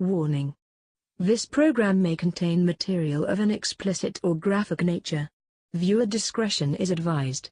Warning. This program may contain material of an explicit or graphic nature. Viewer discretion is advised.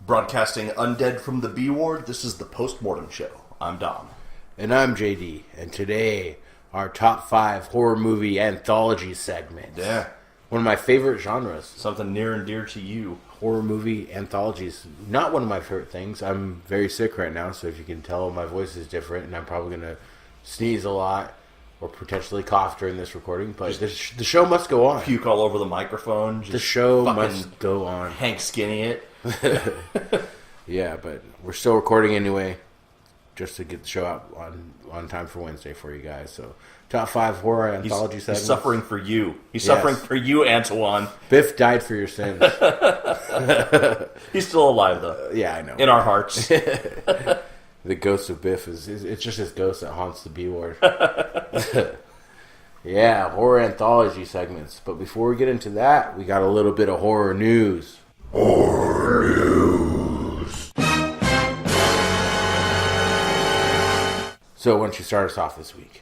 Broadcasting undead from the B Ward, this is the Post-Mortem Show. I'm Dom. And I'm JD. And today, our top 5 horror movie anthology segment. Yeah. One of my favorite genres. Something near and dear to you. Horror movie anthologies. Not one of my favorite things. I'm very sick right now, so if you can tell, my voice is different, and I'm probably going to sneeze a lot or potentially cough during this recording. But the show must go on. Puke all over the microphone. The show must go on. Hank Skinny it. Yeah, but we're still recording anyway, just to get the show out on time for Wednesday for you guys. So, top 5 horror anthology segments. He's suffering for you. He's suffering for you, Antoine. Biff died for your sins. He's still alive, though. Yeah, I know. In our hearts. The ghost of Biff it's just his ghost that haunts the B ward. Yeah, horror anthology segments. But before we get into that, we got a little bit of horror news. Horror news. So, why don't you start us off this week?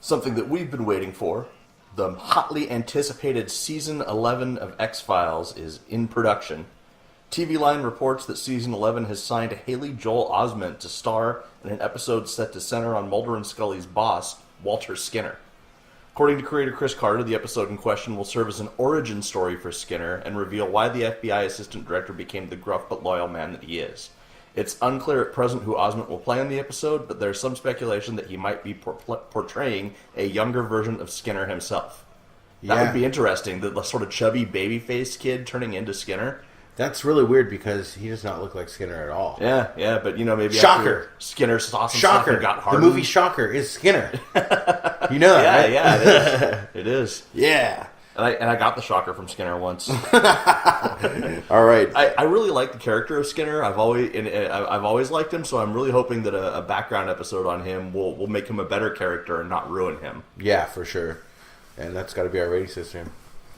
Something that we've been waiting for. The hotly anticipated Season 11 of X-Files is in production. TV Line reports that Season 11 has signed Haley Joel Osment to star in an episode set to center on Mulder and Scully's boss, Walter Skinner. According to creator Chris Carter, the episode in question will serve as an origin story for Skinner and reveal why the FBI assistant director became the gruff but loyal man that he is. It's unclear at present who Osment will play in the episode, but there's some speculation that he might be portraying a younger version of Skinner himself. That would be interesting, the sort of chubby baby-faced kid turning into Skinner. That's really weird because he does not look like Skinner at all. Yeah, but maybe Shocker! Skinner saw some Shocker! stuff and got hardened. The movie Shocker is Skinner. You know that, right? Yeah, it is. It is. Yeah. And I got the Shocker from Skinner once. All right. I really like the character of Skinner. I've always liked him, so I'm really hoping that a background episode on him will make him a better character and not ruin him. Yeah, for sure. And that's got to be our rating system.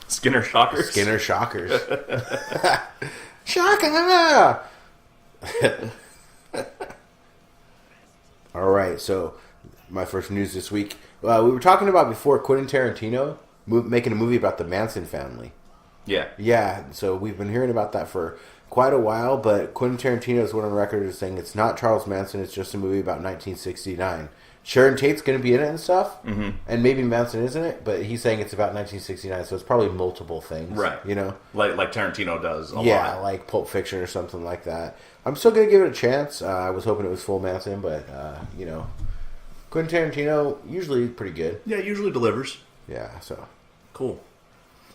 Skinner Shockers. Skinner Shockers. Shocker! All right, so my first news this week. We were talking about before Quentin Tarantino making a movie about the Manson family. Yeah. Yeah, so we've been hearing about that for quite a while, but Quentin Tarantino is one on record as saying it's not Charles Manson, it's just a movie about 1969. Sharon Tate's going to be in it and stuff, and maybe Manson isn't it, but he's saying it's about 1969, so it's probably multiple things. Right. You know? Like Tarantino does a lot. Yeah, like Pulp Fiction or something like that. I'm still going to give it a chance. I was hoping it was full Manson, but, Quentin Tarantino, usually pretty good. Yeah, usually delivers. Yeah, so. Cool.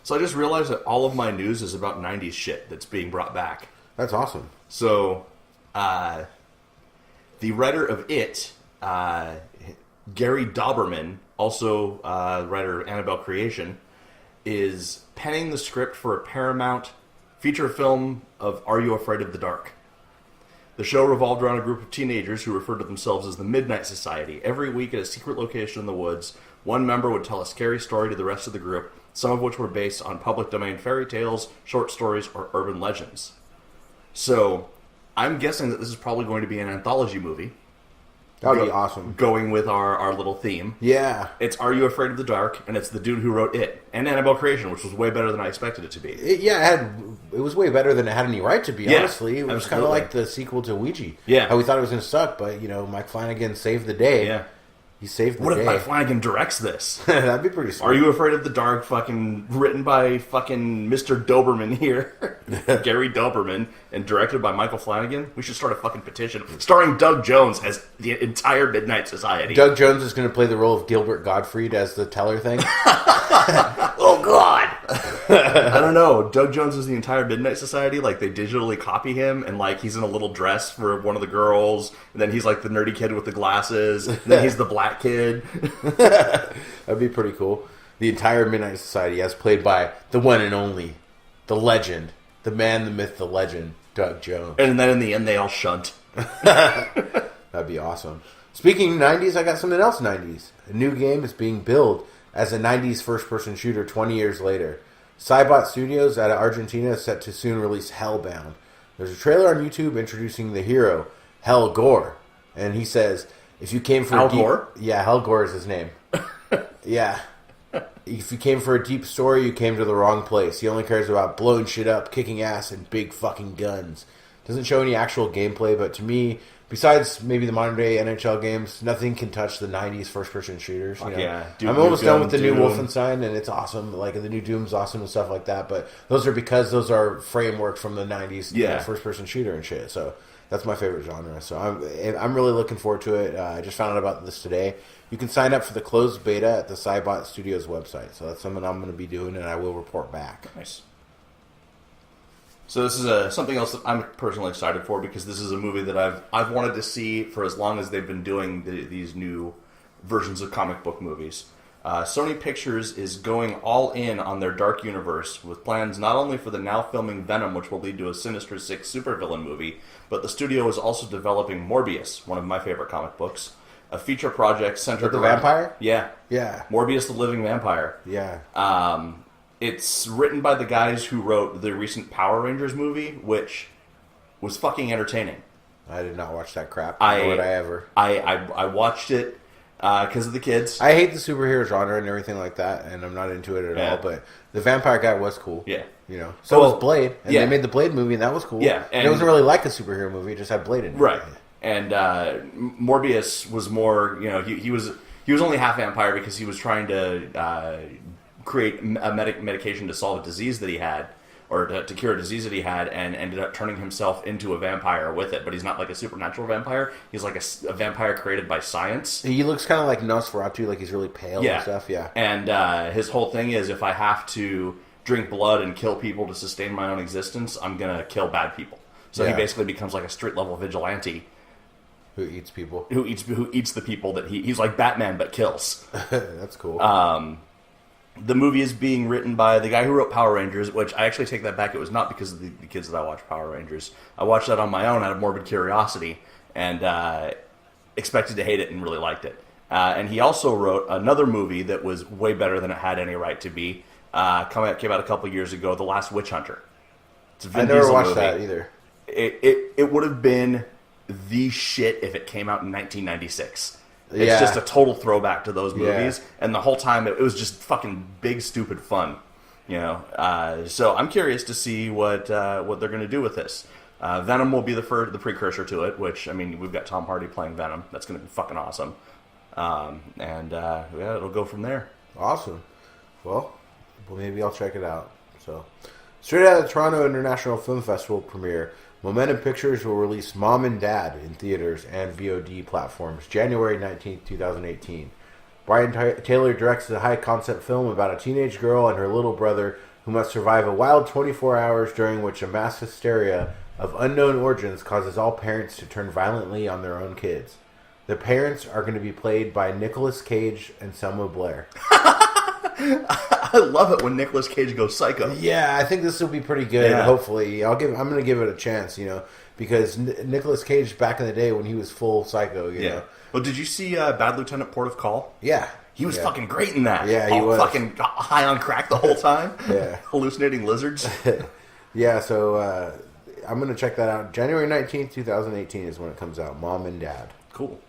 So I just realized that all of my news is about 90s shit that's being brought back. That's awesome. So, the writer of It, Gary Dauberman, also writer of Annabelle Creation, is penning the script for a Paramount feature film of Are You Afraid of the Dark? The show revolved around a group of teenagers who referred to themselves as the Midnight Society. Every week at a secret location in the woods, one member would tell a scary story to the rest of the group, some of which were based on public domain fairy tales, short stories, or urban legends. So, I'm guessing that this is probably going to be an anthology movie. That would be awesome. Going with our little theme. Yeah. It's Are You Afraid of the Dark? And it's the dude who wrote It. And Annabelle Creation, which was way better than I expected it to be. It was way better than it had any right to be, honestly. It was absolutely. kind of like the sequel to Ouija. Yeah. How we thought it was going to suck, but, Mike Flanagan saved the day. Yeah. He saved the What day. if Mike Flanagan directs this? That'd be pretty sweet. Are you afraid of the dark? Fucking written by fucking Mr. Doberman here, Gary Doberman, and directed by Michael Flanagan. We should start a fucking petition starring Doug Jones as the entire Midnight Society. Doug Jones is going to play the role of Gilbert Gottfried as the teller thing. Oh God! I don't know. Doug Jones is the entire Midnight Society. Like they digitally copy him, and like he's in a little dress for one of the girls, and then he's like the nerdy kid with the glasses, and then he's the black kid. That'd be pretty cool. The entire Midnight Society as played by the one and only, the legend, the man, the myth, the legend, Doug Jones. And then in the end, they all shunt. That'd be awesome. Speaking of 90s, I got something else 90s. A new game is being billed as a 90s first-person shooter 20 years later. Cybot Studios out of Argentina is set to soon release Hellbound. There's a trailer on YouTube introducing the hero, Hell Gore. And he says, if you came for Al Gore? Yeah, Hell Gore is his name. Yeah. If you came for a deep story, you came to the wrong place. He only cares about blowing shit up, kicking ass, and big fucking guns. Doesn't show any actual gameplay, but to me, besides maybe the modern day NHL games, nothing can touch the 90s first person shooters. You know? Yeah. I'm almost done with the new Wolfenstein, and it's awesome. Like the new Doom's awesome and stuff like that. But those are because those are frameworks from the 90s first person shooter and shit. So that's my favorite genre. So I'm really looking forward to it. I just found out about this today. You can sign up for the closed beta at the Cybot Studios website. So that's something I'm going to be doing, and I will report back. Nice. So this is something else that I'm personally excited for because this is a movie that I've wanted to see for as long as they've been doing these new versions of comic book movies. Sony Pictures is going all in on their dark universe with plans not only for the now filming Venom, which will lead to a Sinister Six supervillain movie, but the studio is also developing Morbius, one of my favorite comic books, a feature project centered the around... vampire? Yeah. Yeah. Morbius the Living Vampire. Yeah. It's written by the guys who wrote the recent Power Rangers movie, which was fucking entertaining. I did not watch that crap. Nor would I ever. I watched it because of the kids. I hate the superhero genre and everything like that, and I'm not into it at all. But the vampire guy was cool. Yeah, you know. So was Blade, and they made the Blade movie, and that was cool. Yeah, and it wasn't really like a superhero movie; it just had Blade in it. Right. And Morbius was more. You know, he was only half vampire because he was trying to create a medication to solve a disease that he had, or to cure a disease that he had, and ended up turning himself into a vampire with it. But he's not like a supernatural vampire. He's like a vampire created by science. He looks kind of like Nosferatu, like he's really pale and stuff. Yeah. And his whole thing is, if I have to drink blood and kill people to sustain my own existence, I'm gonna kill bad people. So he basically becomes like a street level vigilante. Who eats people? Who eats the people that he's like Batman but kills. That's cool. The movie is being written by the guy who wrote Power Rangers, which I actually take that back. It was not because of the kids that I watched Power Rangers. I watched that on my own out of morbid curiosity and expected to hate it and really liked it. And he also wrote another movie that was way better than it had any right to be. Came out a couple years ago, The Last Witch Hunter. It's a Vin I never Diesel watched movie. that either. It would have been the shit if it came out in 1996. It's just a total throwback to those movies, and the whole time it was just fucking big, stupid fun, you know. So I'm curious to see what they're going to do with this. Venom will be the precursor to it, which I mean we've got Tom Hardy playing Venom. That's going to be fucking awesome, and it'll go from there. Awesome. Well, maybe I'll check it out. So, straight out of the Toronto International Film Festival premiere, Momentum Pictures will release Mom and Dad in theaters and VOD platforms January 19th, 2018. Brian Taylor directs a high-concept film about a teenage girl and her little brother who must survive a wild 24 hours during which a mass hysteria of unknown origins causes all parents to turn violently on their own kids. The parents are going to be played by Nicolas Cage and Selma Blair. I love it when Nicolas Cage goes psycho. Yeah, I think this will be pretty good. Yeah. Hopefully, I'm going to give it a chance. You know, because Nicolas Cage back in the day when he was full psycho. You know. Well, did you see Bad Lieutenant Port of Call? Yeah, he was fucking great in that. Yeah, he was fucking high on crack the whole time. Yeah, hallucinating lizards. Yeah, so I'm going to check that out. January 19th, 2018 is when it comes out. Mom and Dad. Cool.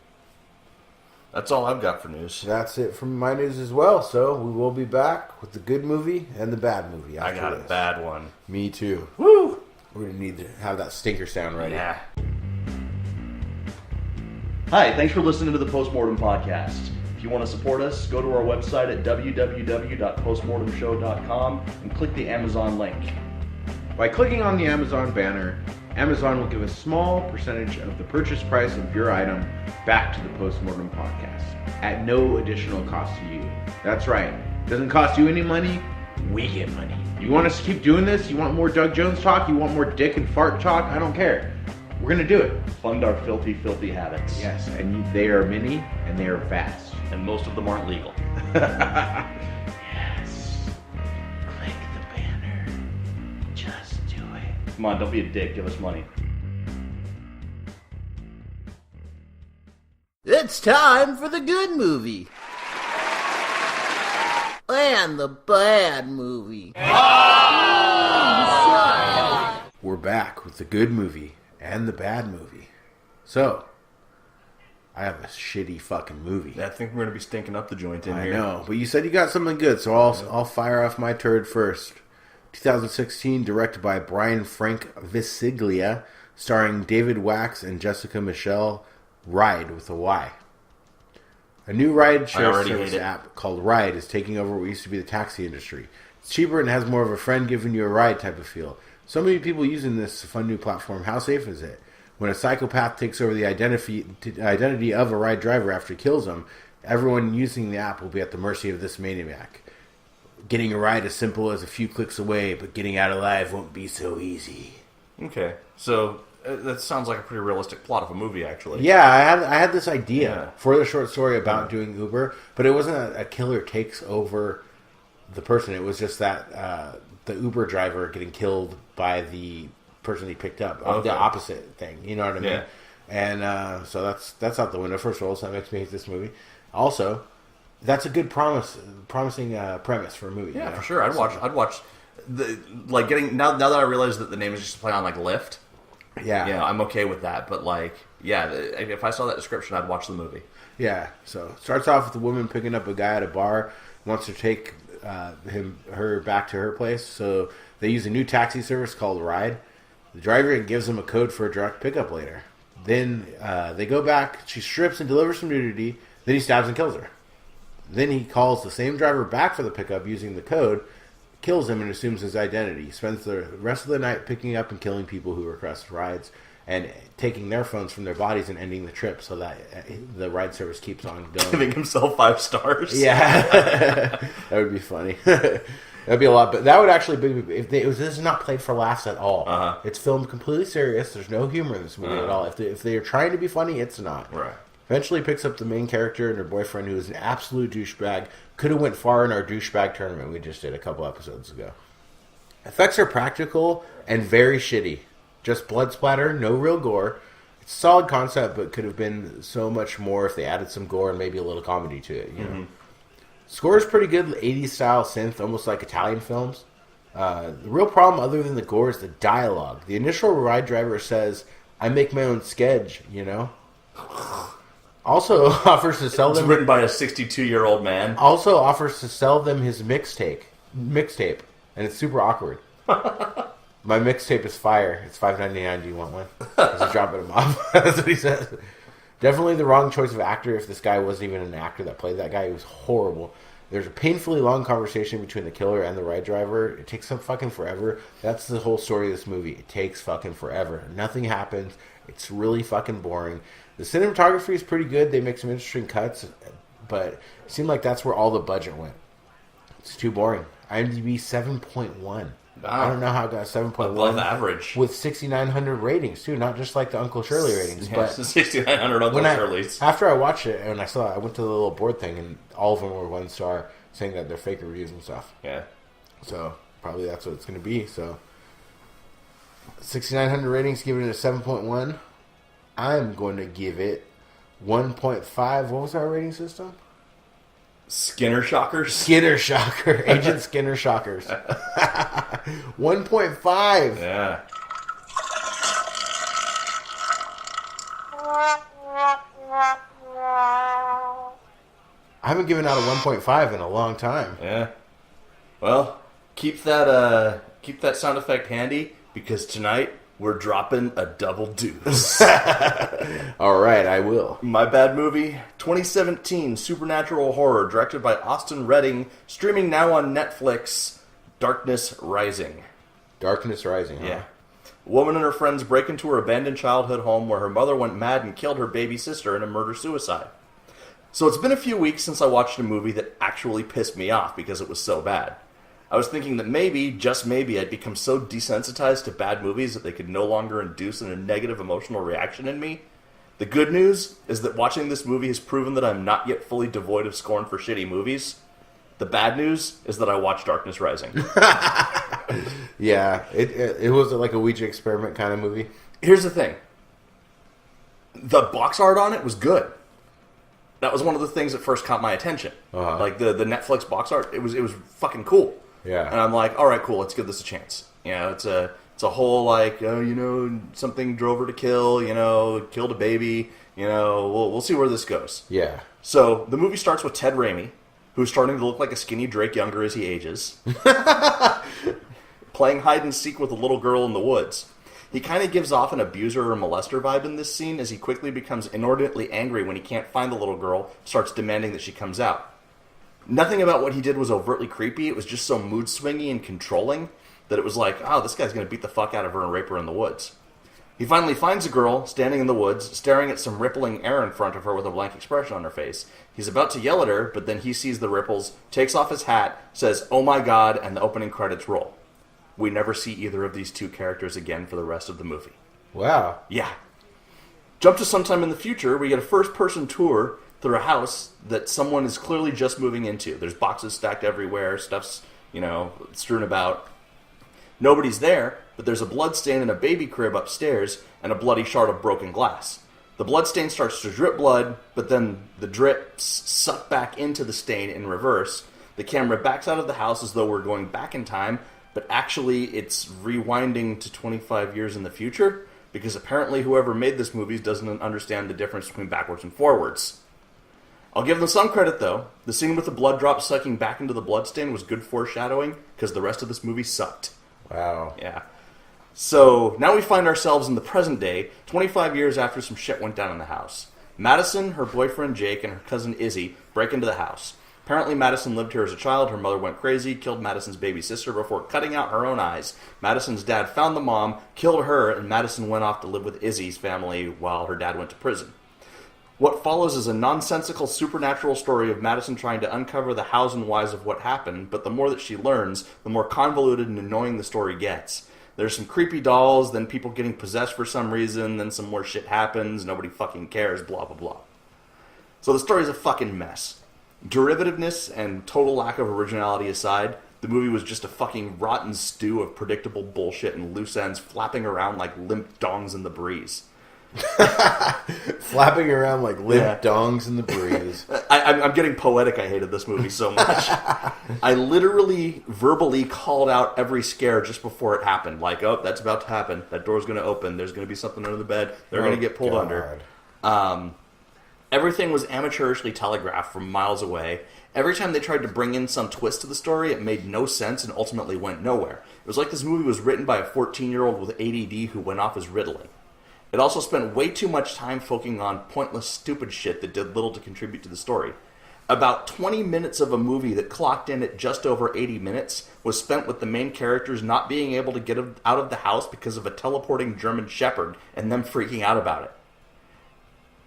That's all I've got for news. That's it from my news as well. So we will be back with the good movie and the bad movie after I got this. a bad one. Me too. Woo! We're going to need to have that stinker sound ready. Yeah. Hi, thanks for listening to the Postmortem Podcast. If you want to support us, go to our website at www.postmortemshow.com and click the Amazon link. By clicking on the Amazon banner, Amazon will give a small percentage of the purchase price of your item back to the Postmortem Podcast at no additional cost to you. That's right. It doesn't cost you any money. We get money. You want us to keep doing this? You want more Doug Jones talk? You want more dick and fart talk? I don't care. We're going to do it. Fund our filthy, filthy habits. Yes, and they are many and they are fast. And most of them aren't legal. Yes. Click the banner. Just do it. Come on, don't be a dick. Give us money. It's time for the good movie. And the bad movie. We're back with the good movie and the bad movie. So, I have a shitty fucking movie. I think we're going to be stinking up the joint in here. I know, but you said you got something good, so I'll fire off my turd first. 2016, directed by Brian Frank Visiglia, starring David Wax and Jessica Michelle. Ride with a Y. A new ride share service app called Ride is taking over what used to be the taxi industry. It's cheaper and has more of a friend giving you a ride type of feel. So many people using this fun new platform. How safe is it? When a psychopath takes over the identity of a ride driver after he kills him, everyone using the app will be at the mercy of this maniac. Getting a ride is simple as a few clicks away, but getting out alive won't be so easy. Okay, so that sounds like a pretty realistic plot of a movie, actually. Yeah, I had this idea for the short story about doing Uber, but it wasn't a killer takes over the person. It was just that the Uber driver getting killed by the person he picked up. The opposite thing. You know what I mean? Yeah. And so that's out the window, first of all, so that makes me hate this movie. Also, that's a good promising premise for a movie. Yeah, for sure. I'd watch now that I realize that the name is just a play on like Lyft. Yeah, I'm okay with that. But if I saw that description, I'd watch the movie. Yeah. So it starts off with a woman picking up a guy at a bar, wants to take her back to her place. So they use a new taxi service called Ride. The driver gives him a code for a direct pickup later. Then they go back. She strips and delivers some nudity. Then he stabs and kills her. Then he calls the same driver back for the pickup using the code, kills him, and assumes his identity. He spends the rest of the night picking up and killing people who request rides and taking their phones from their bodies and ending the trip so that the ride service keeps on going. Giving himself 5 stars. Yeah. That would be funny. That'd be a lot, but that would actually be if this is not played for laughs at all. It's filmed completely serious. There's no humor in this movie at all. If they're trying to be funny, it's not. Right. Eventually picks up the main character and her boyfriend, who is an absolute douchebag. Could have went far in our douchebag tournament we just did a couple episodes ago. Effects are practical and very shitty. Just blood splatter, no real gore. It's a solid concept, but could have been so much more if they added some gore and maybe a little comedy to it. You know? Score is pretty good, 80s style synth, almost like Italian films. The real problem, other than the gore, is the dialogue. The initial ride driver says, "I make my own sketch," you know? Also offers to sell them... It's written by a 62-year-old man. Also offers to sell them his mixtape, and it's super awkward. My mixtape is fire. It's $5.99. Do you want one? He's dropping him off. That's what he says. Definitely the wrong choice of actor. If this guy wasn't even an actor that played that guy, he was horrible. There's a painfully long conversation between the killer and the ride driver. It takes some fucking forever. That's the whole story of this movie. It takes fucking forever. Nothing happens. It's really fucking boring. The cinematography is pretty good. They make some interesting cuts, but it seemed like that's where all the budget went. It's too boring. IMDb 7.1. Wow. I don't know how it got 7.1. Above average. With 6,900 ratings, too. Not just like the Uncle Shirley ratings. Yeah, but 6,900 Uncle Shirleys. After I watched it, and I went to the little board thing, and all of them were 1 star, saying that they're fake reviews and stuff. Yeah. So, probably that's what it's going to be. So, 6,900 ratings, giving it a 7.1. I'm going to give it 1.5. What was our rating system? Skinner Shockers? Skinner Shocker. Agent Skinner Shockers. 1.5. Yeah. I haven't given out a 1.5 in a long time. Yeah. Well, keep that sound effect handy, because tonight we're dropping a double deuce. All right, I will. My Bad Movie, 2017 supernatural horror directed by Austin Redding, streaming now on Netflix, Darkness Rising. Darkness Rising, huh? Yeah. A woman and her friends break into her abandoned childhood home where her mother went mad and killed her baby sister in a murder-suicide. So it's been a few weeks since I watched a movie that actually pissed me off because it was so bad. I was thinking that maybe, just maybe, I'd become so desensitized to bad movies that they could no longer induce a negative emotional reaction in me. The good news is that watching this movie has proven that I'm not yet fully devoid of scorn for shitty movies. The bad news is that I watched Darkness Rising. Yeah, it was like a Ouija experiment kind of movie. Here's the thing. The box art on it was good. That was one of the things that first caught my attention. Uh-huh. Like the Netflix box art, it was fucking cool. Yeah. And I'm like, all right, cool, let's give this a chance. You know, it's a whole like, something drove her to kill, killed a baby, we'll see where this goes. Yeah. So the movie starts with Ted Raimi, who's starting to look like a skinny Drake Younger as he ages, playing hide and seek with a little girl in the woods. He kind of gives off an abuser or molester vibe in this scene as he quickly becomes inordinately angry when he can't find the little girl, starts demanding that she comes out. Nothing about what he did was overtly creepy, it was just so mood-swingy and controlling that it was like, oh, this guy's going to beat the fuck out of her and rape her in the woods. He finally finds a girl standing in the woods, staring at some rippling air in front of her with a blank expression on her face. He's about to yell at her, but then he sees the ripples, takes off his hat, says, "Oh my god," and the opening credits roll. We never see either of these two characters again for the rest of the movie. Wow. Yeah. Jump to sometime in the future, we get a first-person tour through a house that someone is clearly just moving into. There's boxes stacked everywhere, stuff's, strewn about. Nobody's there, but there's a blood stain in a baby crib upstairs and a bloody shard of broken glass. The blood stain starts to drip blood, but then the drips suck back into the stain in reverse. The camera backs out of the house as though we're going back in time, but actually it's rewinding to 25 years in the future, because apparently whoever made this movie doesn't understand the difference between backwards and forwards. I'll give them some credit, though. The scene with the blood drop sucking back into the bloodstain was good foreshadowing, because the rest of this movie sucked. Wow. Yeah. So, now we find ourselves in the present day, 25 years after some shit went down in the house. Madison, her boyfriend Jake, and her cousin Izzy break into the house. Apparently Madison lived here as a child, her mother went crazy, killed Madison's baby sister before cutting out her own eyes. Madison's dad found the mom, killed her, and Madison went off to live with Izzy's family while her dad went to prison. What follows is a nonsensical supernatural story of Madison trying to uncover the hows and whys of what happened, but the more that she learns, the more convoluted and annoying the story gets. There's some creepy dolls, then people getting possessed for some reason, then some more shit happens, nobody fucking cares, blah blah blah. So the story's a fucking mess. Derivativeness and total lack of originality aside, the movie was just a fucking rotten stew of predictable bullshit and loose ends flapping around like limp dongs in the breeze. Flapping around like limp dongs in the breeze. I'm getting poetic. I hated this movie so much. I literally verbally called out every scare just before it happened. Like, oh, that's about to happen. That door's going to open. There's going to be something under the bed. They're going to get pulled under. Everything was amateurishly telegraphed from miles away. Every time they tried to bring in some twist to the story, it made no sense and ultimately went nowhere. It was like this movie was written by a 14-year-old with ADD who went off as Ritalin. It also spent way too much time focusing on pointless, stupid shit that did little to contribute to the story. About 20 minutes of a movie that clocked in at just over 80 minutes was spent with the main characters not being able to get out of the house because of a teleporting German Shepherd and them freaking out about it.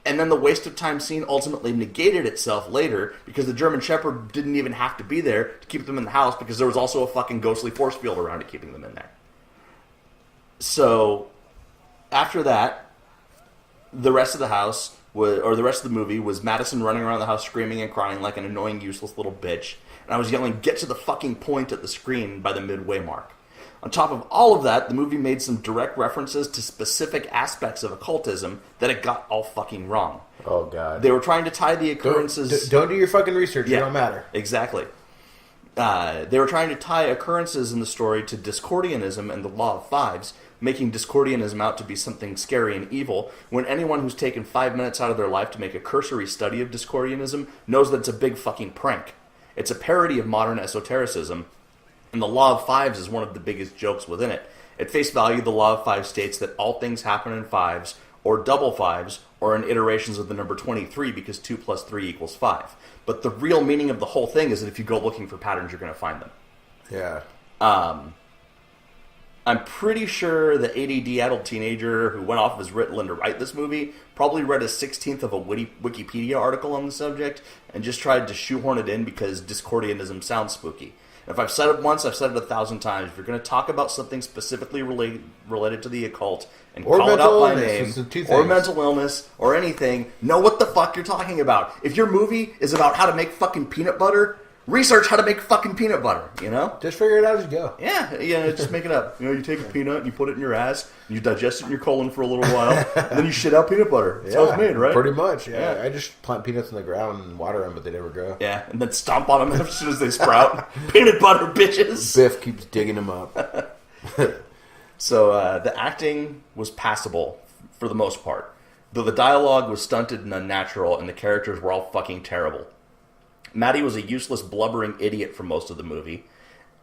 And then the waste of time scene ultimately negated itself later because the German Shepherd didn't even have to be there to keep them in the house because there was also a fucking ghostly force field around it keeping them in there. So after that, the rest of the movie was Madison running around the house screaming and crying like an annoying, useless little bitch. And I was yelling, "Get to the fucking point" at the screen by the midway mark. On top of all of that, the movie made some direct references to specific aspects of occultism that it got all fucking wrong. Oh, God. They were trying to tie the occurrences... Don't do your fucking research. Yeah, it don't matter. Exactly. They were trying to tie occurrences in the story to Discordianism and the Law of Fives, making Discordianism out to be something scary and evil, when anyone who's taken 5 minutes out of their life to make a cursory study of Discordianism knows that it's a big fucking prank. It's a parody of modern esotericism, and the Law of Fives is one of the biggest jokes within it. At face value, the law of 5 states that all things happen in 5s, or double 5s, or in iterations of the number 23 because 2 plus 3 equals 5. But the real meaning of the whole thing is that if you go looking for patterns, you're going to find them. Yeah. I'm pretty sure the ADD adult teenager who went off of his Ritalin to write this movie probably read a 16th of a Wikipedia article on the subject and just tried to shoehorn it in because Discordianism sounds spooky. And if I've said it once, I've said it 1,000 times. If you're going to talk about something specifically related to the occult and call it out by name, or mental illness, or anything, know what the fuck you're talking about. If your movie is about how to make fucking peanut butter, research how to make fucking peanut butter, you know? Just figure it out as you go. Yeah, just make it up. You know, you take a peanut and you put it in your ass, and you digest it in your colon for a little while, and then you shit out peanut butter. That's how it's made, right? Pretty much, yeah. I just plant peanuts in the ground and water them, but they never grow. Yeah, and then stomp on them as soon as they sprout. Peanut butter, bitches! Biff keeps digging them up. So, the acting was passable, for the most part. Though the dialogue was stunted and unnatural, and the characters were all fucking terrible. Maddie was a useless, blubbering idiot for most of the movie,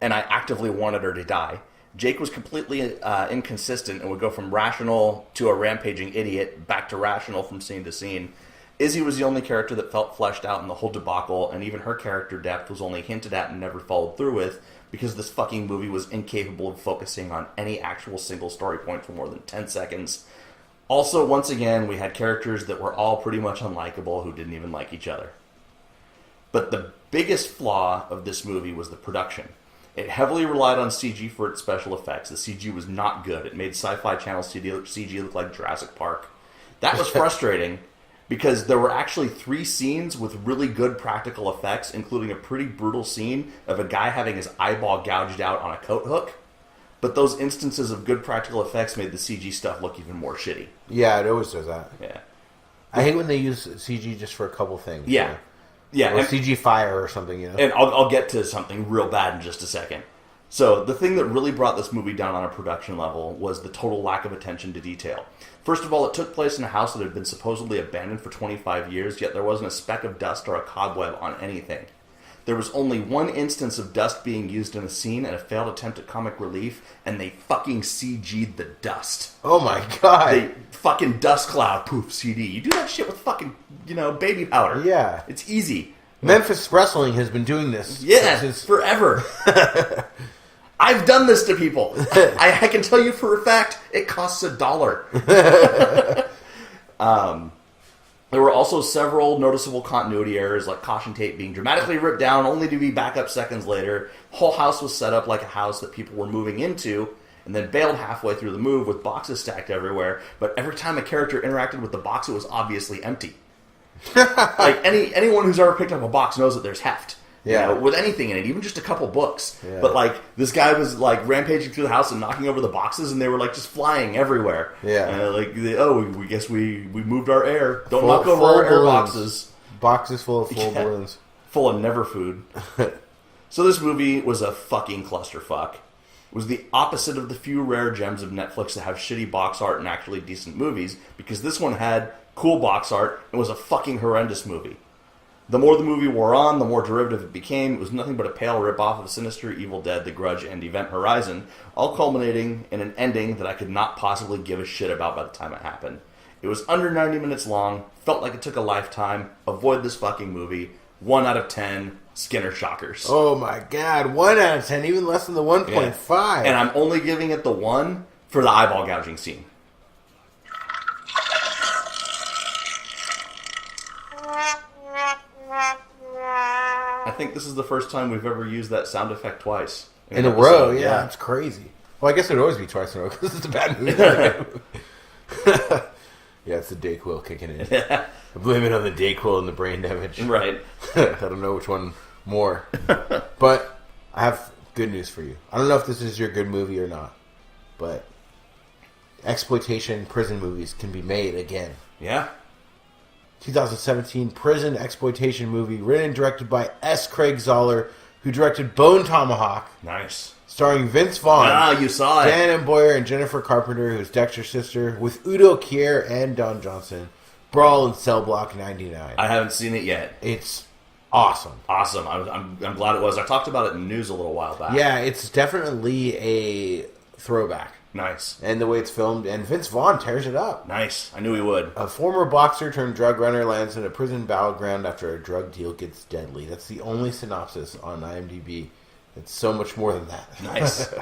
and I actively wanted her to die. Jake was completely inconsistent and would go from rational to a rampaging idiot, back to rational from scene to scene. Izzy was the only character that felt fleshed out in the whole debacle, and even her character depth was only hinted at and never followed through with, because this fucking movie was incapable of focusing on any actual single story point for more than 10 seconds. Also, once again, we had characters that were all pretty much unlikable who didn't even like each other. But the biggest flaw of this movie was the production. It heavily relied on CG for its special effects. The CG was not good. It made Sci-Fi Channel CG look like Jurassic Park. That was frustrating because there were actually 3 scenes with really good practical effects, including a pretty brutal scene of a guy having his eyeball gouged out on a coat hook. But those instances of good practical effects made the CG stuff look even more shitty. Yeah, it always does that. Yeah. I hate when they use CG just for a couple things. Yeah. Yeah, or CG fire or something, you know. And I'll get to something real bad in just a second. So, the thing that really brought this movie down on a production level was the total lack of attention to detail. First of all, it took place in a house that had been supposedly abandoned for 25 years, yet there wasn't a speck of dust or a cobweb on anything. There was only one instance of dust being used in a scene and a failed attempt at comic relief, and they fucking CG'd the dust. Oh my god. They fucking dust cloud, poof, CD. You do that shit with fucking, baby powder. Yeah. It's easy. Memphis Wrestling has been doing this. Forever. I've done this to people. I can tell you for a fact, it costs $1. There were also several noticeable continuity errors, like caution tape being dramatically ripped down only to be back up seconds later. Whole house was set up like a house that people were moving into, and then bailed halfway through the move with boxes stacked everywhere. But every time a character interacted with the box, it was obviously empty. Like anyone who's ever picked up a box knows that there's heft. Yeah. With anything in it, even just a couple books. Yeah. But this guy was rampaging through the house and knocking over the boxes, and they were just flying everywhere. Yeah. We guess we moved our air. Don't knock over our air boxes. Boxes full of full balloons. Full of never food. So this movie was a fucking clusterfuck. It was the opposite of the few rare gems of Netflix that have shitty box art and actually decent movies, because this one had cool box art and was a fucking horrendous movie. The more the movie wore on, the more derivative it became. It was nothing but a pale rip-off of Sinister, Evil Dead, The Grudge, and Event Horizon, all culminating in an ending that I could not possibly give a shit about by the time it happened. It was under 90 minutes long, felt like it took a lifetime. Avoid this fucking movie. 1 out of 10 Skinner shockers. Oh my god, 1 out of 10, even less than the 1.5. Yeah. And I'm only giving it the 1 for the eyeball gouging scene. I think this is the first time we've ever used that sound effect twice. In a row, yeah. It's crazy. Well, I guess it would always be twice in a row because it's a bad movie. Yeah, it's the Dayquil kicking in. I blame it on the Dayquil and the brain damage. Right. I don't know which one more. But I have good news for you. I don't know if this is your good movie or not, but exploitation prison movies can be made again. Yeah. 2017 prison exploitation movie written and directed by S. Craig Zoller, who directed Bone Tomahawk. Nice. Starring Vince Vaughn. Ah, you saw it. Dan Boyer and Jennifer Carpenter, who's Dexter's sister, with Udo Kier and Don Johnson. Brawl in Cell Block 99. I haven't seen it yet. It's awesome. Awesome. I'm glad it was. I talked about it in the news a little while back. Yeah, it's definitely a throwback. Nice. And the way it's filmed, and Vince Vaughn tears it up. Nice. I knew he would. A former boxer turned drug runner lands in a prison battleground after a drug deal gets deadly. That's the only synopsis on IMDb. It's so much more than that. Nice.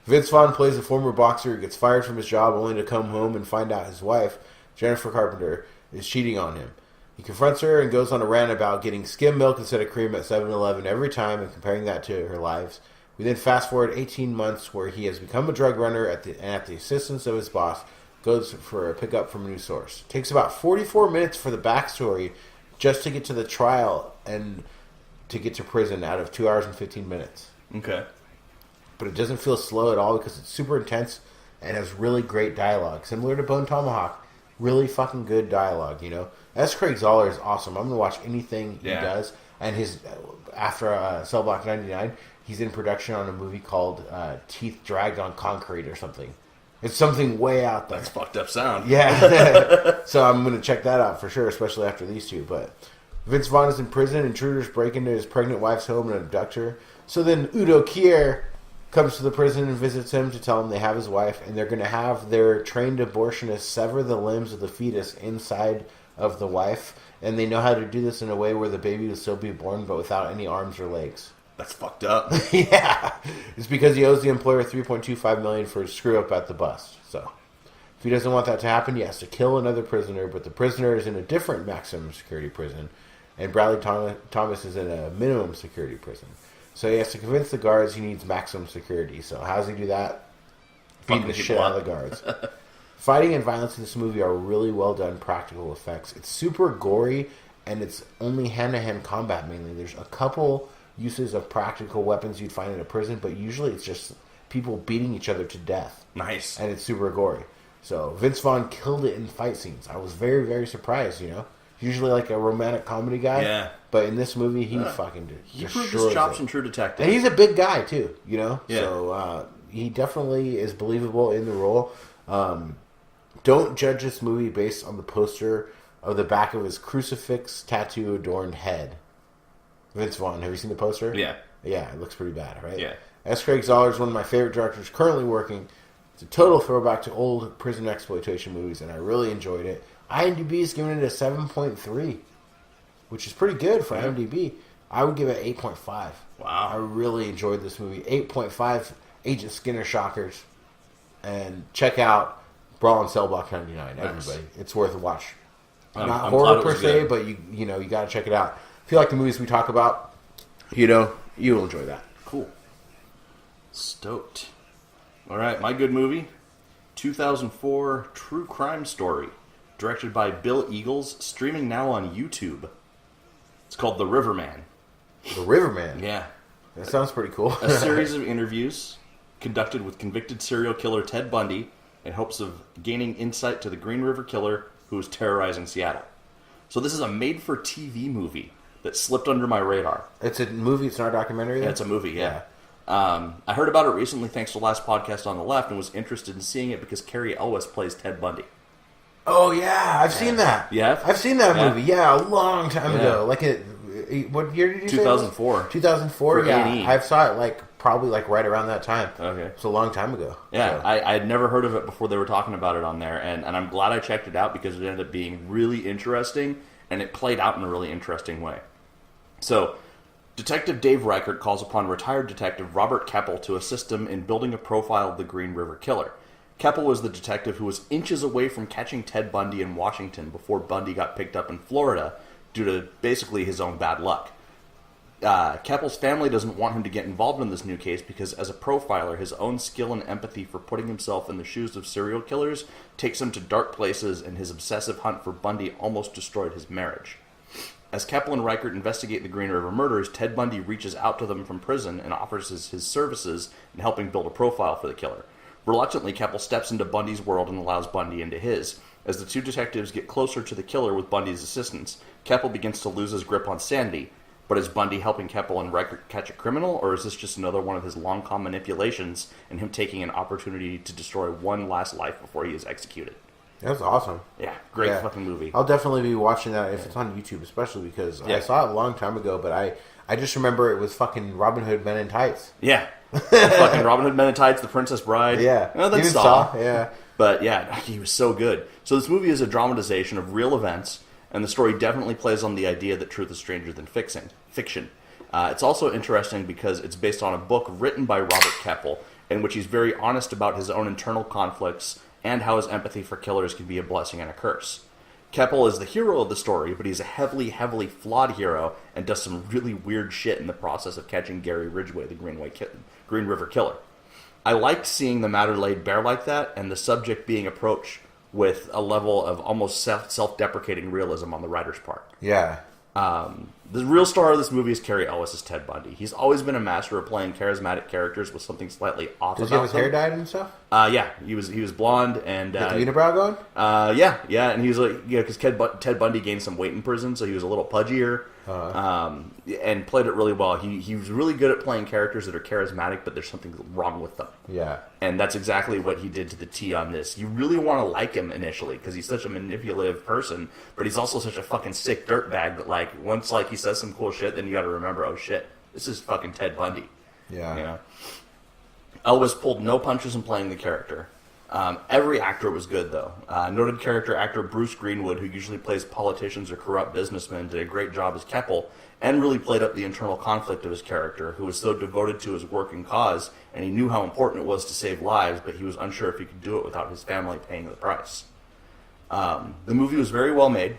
Vince Vaughn plays a former boxer who gets fired from his job only to come home and find out his wife, Jennifer Carpenter, is cheating on him. He confronts her and goes on a rant about getting skim milk instead of cream at 7-Eleven every time and comparing that to her lives. We then fast forward 18 months where he has become a drug runner and at the assistance of his boss goes for a pickup from a new source. It takes about 44 minutes for the backstory just to get to the trial and to get to prison out of 2 hours and 15 minutes. Okay. But it doesn't feel slow at all because it's super intense and has really great dialogue. Similar to Bone Tomahawk, really fucking good dialogue, you know. S. Craig Zoller is awesome. I'm going to watch anything he does. And his after Cell Block 99, he's in production on a movie called Teeth Dragged on Concrete or something. It's something way out there. That's fucked up sound. Yeah. So I'm going to check that out for sure, especially after these two. But Vince Vaughn is in prison. Intruders break into his pregnant wife's home and abduct her. So then Udo Kier comes to the prison and visits him to tell him they have his wife, and they're going to have their trained abortionist sever the limbs of the fetus inside of the wife, and they know how to do this in a way where the baby will still be born but without any arms or legs. That's fucked up. Yeah. It's because he owes the employer $3.25 million for his screw up at the bust. So if he doesn't want that to happen, he has to kill another prisoner, but the prisoner is in a different maximum security prison, and Bradley Thomas is in a minimum security prison. So he has to convince the guards he needs maximum security. So how does he do that? Beating the shit out of the guards. Fighting and violence in this movie are really well done practical effects. It's super gory, and it's only hand-to-hand combat mainly. There's a couple uses of practical weapons you'd find in a prison, but usually it's just people beating each other to death. Nice. And it's super gory. So Vince Vaughn killed it in fight scenes. I was very, very surprised, you know. Usually like a romantic comedy guy. Yeah. But in this movie, he fucking did. He proved his chops in True Detective. And he's a big guy, too, you know? Yeah. So he definitely is believable in the role. Don't judge this movie based on the poster of the back of his crucifix tattoo-adorned head. Vince Vaughn, have you seen the poster? Yeah. Yeah, it looks pretty bad, right? Yeah. S. Craig Zoller is one of my favorite directors currently working. It's a total throwback to old prison exploitation movies, and I really enjoyed it. IMDb is giving it a 7.3, which is pretty good for IMDb. I would give it 8.5. Wow. I really enjoyed this movie. 8.5 Agent Skinner shockers. And check out Brawl and Cell Block 99, everybody. It's worth a watch. Not horror per se, but you know, you got to check it out. If you like the movies we talk about, you know, you'll enjoy that. Cool. Stoked. All right, my good movie, 2004 True Crime Story, directed by Bill Eagles, streaming now on YouTube. It's called The Riverman. The Riverman? Yeah. That sounds pretty cool. A series of interviews conducted with convicted serial killer Ted Bundy in hopes of gaining insight to the Green River Killer who was terrorizing Seattle. So this is a made-for-TV movie that slipped under my radar. It's a movie, it's not a documentary? Yeah, it's a movie, yeah. I heard about it recently thanks to the last podcast on the left and was interested in seeing it because Carrie Elwes plays Ted Bundy. Oh, yeah, I've seen that. Yeah? I've seen that movie, a long time ago. Like, what year did you say? 2004. 2004, yeah. A&E. I saw it, probably right around that time. Okay. It's a long time ago. Yeah, So. I had never heard of it before they were talking about it on there, and I'm glad I checked it out because it ended up being really interesting, and it played out in a really interesting way. So, Detective Dave Reichert calls upon retired detective Robert Keppel to assist him in building a profile of the Green River Killer. Keppel was the detective who was inches away from catching Ted Bundy in Washington before Bundy got picked up in Florida due to basically his own bad luck. Keppel's family doesn't want him to get involved in this new case because as a profiler, his own skill and empathy for putting himself in the shoes of serial killers takes him to dark places, and his obsessive hunt for Bundy almost destroyed his marriage. As Keppel and Reichert investigate the Green River murders, Ted Bundy reaches out to them from prison and offers his services in helping build a profile for the killer. Reluctantly, Keppel steps into Bundy's world and allows Bundy into his. As the two detectives get closer to the killer with Bundy's assistance, Keppel begins to lose his grip on sanity. But is Bundy helping Keppel and Reichert catch a criminal, or is this just another one of his long-con manipulations and him taking an opportunity to destroy one last life before he is executed? That's awesome. Yeah, great fucking movie. I'll definitely be watching that if it's on YouTube, especially because I saw it a long time ago, but I just remember it was fucking Robin Hood Men in Tights. Yeah. Fucking Robin Hood Men in Tights, The Princess Bride. Yeah. Then Saw. Yeah. But yeah, he was so good. So this movie is a dramatization of real events, and the story definitely plays on the idea that truth is stranger than fiction. It's also interesting because it's based on a book written by Robert Keppel, in which he's very honest about his own internal conflicts and how his empathy for killers can be a blessing and a curse. Keppel is the hero of the story, but he's a heavily, heavily flawed hero and does some really weird shit in the process of catching Gary Ridgway, the Green River Killer. I liked seeing the matter laid bare like that, and the subject being approached with a level of almost self-deprecating realism on the writer's part. Yeah. The real star of this movie is Cary Elwes as Ted Bundy. He's always been a master of playing charismatic characters with something slightly off Does about he have his them. hair dyed and stuff? Yeah, he was blonde and Got the unibrow going? yeah, and he was like, because Ted Bundy gained some weight in prison, so he was a little pudgier, and played it really well. He was really good at playing characters that are charismatic, but there's something wrong with them. Yeah. And that's exactly what he did to the T on this. You really want to like him initially because he's such a manipulative person, but he's also such a fucking sick dirtbag that like once like he says some cool shit, then you got to remember, oh shit, this is fucking Ted Bundy. Yeah. You know? Elwes pulled no punches in playing the character. Every actor was good, though. Noted character actor Bruce Greenwood, who usually plays politicians or corrupt businessmen, did a great job as Keppel, and really played up the internal conflict of his character, who was so devoted to his work and cause, and he knew how important it was to save lives, but he was unsure if he could do it without his family paying the price. The movie was very well made,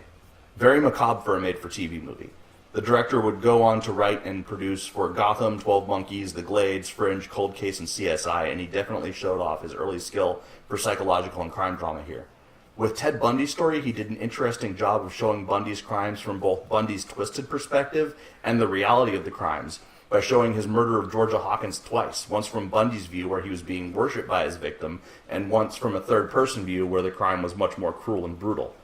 very macabre for a made-for-TV movie. The director would go on to write and produce for Gotham, 12 Monkeys, The Glades, Fringe, Cold Case, and CSI, and he definitely showed off his early skill for psychological and crime drama here. With Ted Bundy's story, he did an interesting job of showing Bundy's crimes from both Bundy's twisted perspective and the reality of the crimes, by showing his murder of Georgia Hawkins twice, once from Bundy's view where he was being worshipped by his victim, and once from a third-person view where the crime was much more cruel and brutal.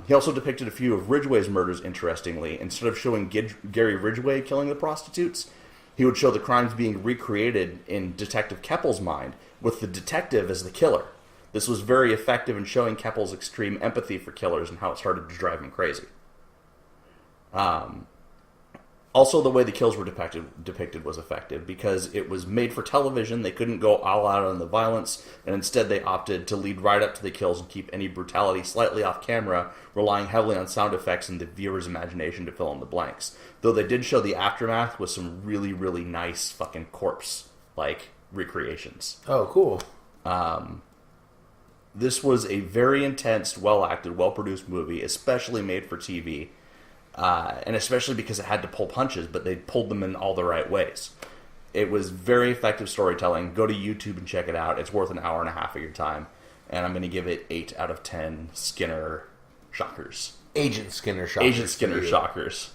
He also depicted a few of Ridgway's murders interestingly. Instead of showing Gary Ridgway killing the prostitutes, he would show the crimes being recreated in Detective Keppel's mind, with the detective as the killer. This was very effective in showing Keppel's extreme empathy for killers and how it started to drive him crazy. Also, the way the kills were depicted was effective because it was made for television. They couldn't go all out on the violence, and instead they opted to lead right up to the kills and keep any brutality slightly off camera, relying heavily on sound effects and the viewer's imagination to fill in the blanks. Though they did show the aftermath with some really, really nice fucking corpse-like recreations. Oh, cool. This was a very intense, well-acted, well-produced movie, especially made for TV. And especially because it had to pull punches, but they pulled them in all the right ways. It was very effective storytelling. Go to YouTube and check it out. It's worth an hour and a half of your time. And I'm going to give it 8 out of 10 Skinner shockers. Agent Skinner shockers. Agent Skinner shockers.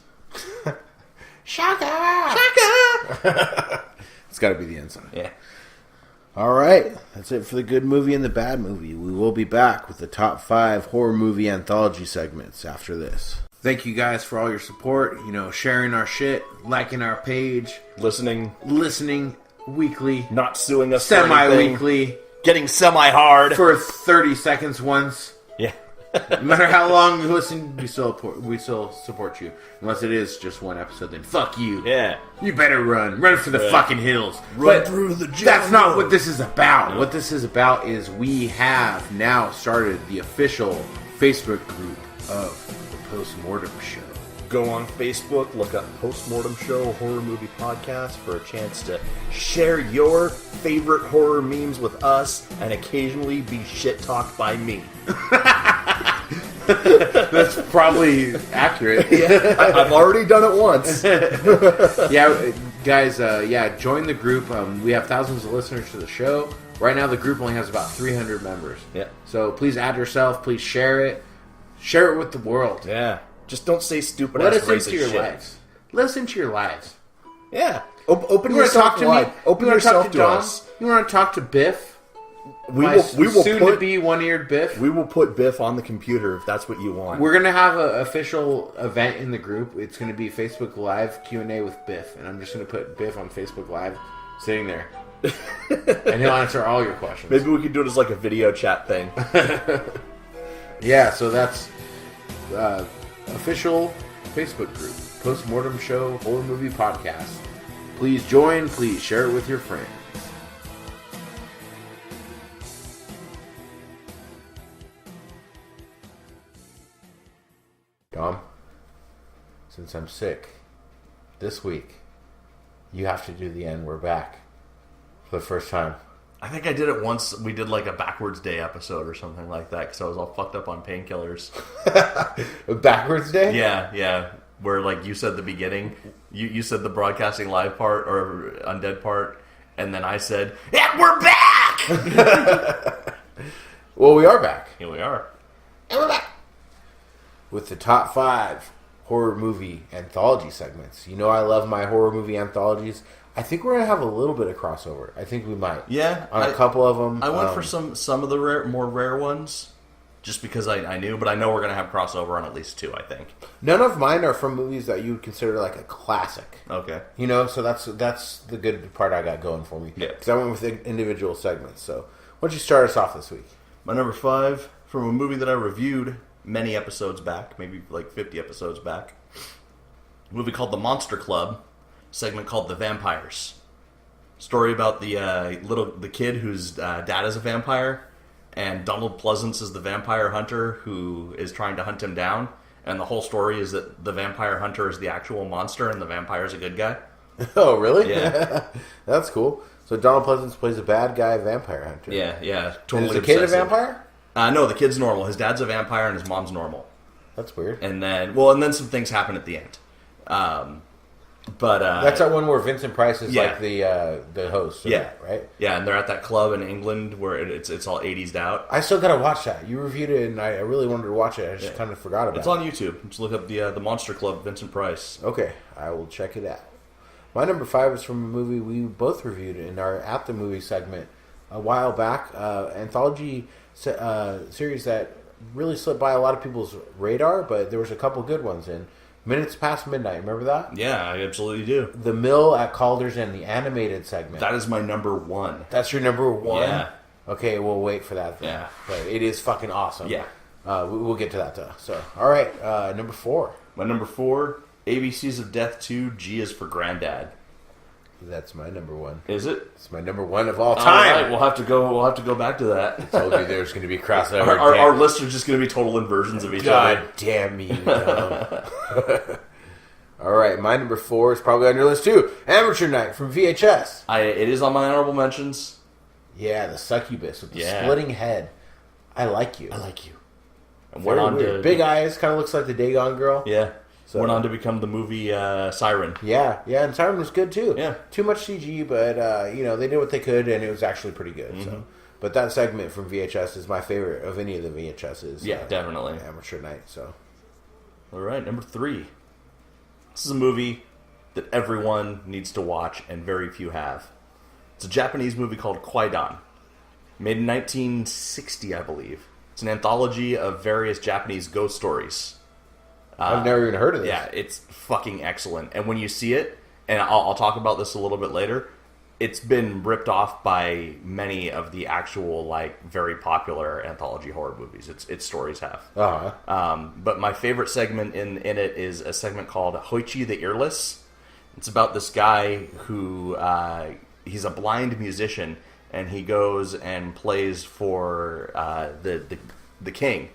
Shocker! It's got to be the ensign. Yeah. All right. That's it for the good movie and the bad movie. We will be back with the top 5 horror movie anthology segments after this. Thank you guys for all your support, sharing our shit, liking our page, Listening, weekly, not suing us for anything, semi-weekly, getting semi-hard. for 30 seconds once. Yeah. No matter how long you listen, we still support you. Unless it is just one episode, then fuck you. Yeah. You better run for the fucking hills. Run through the jungle. That's not what this is about. No. What this is about is we have now started the official Facebook group of Post-Mortem Show. Go on Facebook, look up Post-Mortem Show Horror Movie Podcast for a chance to share your favorite horror memes with us and occasionally be shit-talked by me. That's probably accurate. Yeah, I've already done it once. Yeah, guys, join the group. We have thousands of listeners to the show. Right now, the group only has about 300 members. Yeah. So please add yourself. Please share it. Share it with the world. Yeah. Just don't say stupid Let ass us racist into your shit. lives. Let us into your lives. Yeah. Open You want to yourself talk to wide. me? Open You want to talk yourself to to Dom? us. You want to talk to Biff? We will soon put to be one-eared Biff. we will put Biff on the computer if that's what you want. We're gonna have an official event in the group. It's gonna be Facebook Live Q&A with Biff, and I'm just gonna put Biff on Facebook Live, sitting there, and he'll answer all your questions. Maybe we could do it as like a video chat thing. Yeah, so that's official Facebook group, Post-Mortem Show Horror Movie Podcast. Please join, please share it with your friends. Dom, since I'm sick, this week, you have to do the end. We're back for the first time. I think I did it once. We did like a Backwards Day episode or something like that because I was all fucked up on painkillers. A Backwards Day? Yeah. Where like you said the beginning, you said the broadcasting live part or undead part, and then I said, "And we're back." Well, we are back. Here we are. And we're back with the top 5 horror movie anthology segments. You know I love my horror movie anthologies. I think we're gonna have a little bit of crossover. I think we might. Yeah, on a couple of them. I went for some of the more rare ones, just because I knew. But I know we're gonna have crossover on at least 2. I think. None of mine are from movies that you would consider like a classic. Okay. You know, so that's the good part I got going for me. Yeah. Because I went with individual segments. So why don't you start us off this week? My number 5 from a movie that I reviewed many episodes back, maybe like 50 episodes back. A movie called The Monster Club, segment called The Vampires. Story about the kid whose dad is a vampire, and Donald Pleasance is the vampire hunter who is trying to hunt him down. And the whole story is that the vampire hunter is the actual monster and the vampire is a good guy. Oh, really? Yeah. That's cool. So Donald Pleasance plays a bad guy vampire hunter. Yeah. Totally. Is the kid a vampire? No, the kid's normal. His dad's a vampire and his mom's normal. That's weird. And then some things happen at the end. That's that one where Vincent Price is like the host. Right? Yeah, and they're at that club in England where it's all 80'd out. I still gotta watch that. You reviewed it, and I really wanted to watch it. I just kind of forgot about it. It's on YouTube. Just look up the Monster Club, Vincent Price. Okay, I will check it out. My number 5 is from a movie we both reviewed in our At the Movie segment a while back. Anthology series that really slipped by a lot of people's radar, but there was a couple good ones in. Minutes Past Midnight, remember that? Yeah, I absolutely do. The Mill at Calder's End, the animated segment. That is my number 1. That's your number 1? Yeah. Okay, we'll wait for that then. Yeah. But it is fucking awesome. Yeah. We'll get to that though. So, alright, number 4. My number 4, ABCs of Death 2, G is for Granddad. That's my number 1. Is it? It's my number 1 of all time. All right, we'll have to go back to that. I told you there's going to be crossover. Our lists are just going to be total inversions of each other. God damn you, All right, my number 4 is probably on your list too. Amateur Night from VHS. It is on my honorable mentions. Yeah, the succubus with the splitting head. I like you. And went on to big eyes, kind of looks like the Dagon girl. Yeah. So, went on to become the movie Siren. Yeah, and Siren was good too. Yeah. Too much CG, but they did what they could, and it was actually pretty good. Mm-hmm. So, but that segment from VHS is my favorite of any of the VHSs. Yeah, definitely. Amateur Night. So, all right, number 3. This is a movie that everyone needs to watch, and very few have. It's a Japanese movie called Kwaidan, made in 1960, I believe. It's an anthology of various Japanese ghost stories. I've never even heard of this. Yeah, it's fucking excellent. And when you see it, and I'll talk about this a little bit later, it's been ripped off by many of the actual, like, very popular anthology horror movies. Its stories have. Uh-huh. But my favorite segment in it is a segment called Hoichi the Earless. It's about this guy who, he's a blind musician, and he goes and plays for the king.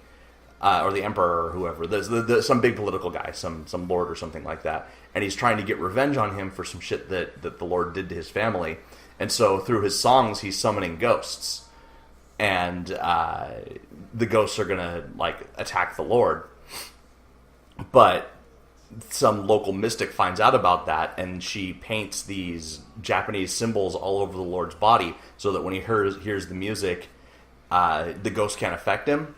Or the emperor or whoever. There's some big political guy, some lord or something like that. And he's trying to get revenge on him for some shit that the lord did to his family. And so through his songs, he's summoning ghosts. And the ghosts are going to, like, attack the lord. But some local mystic finds out about that, and she paints these Japanese symbols all over the lord's body so that when he hears the music, the ghost can't affect him.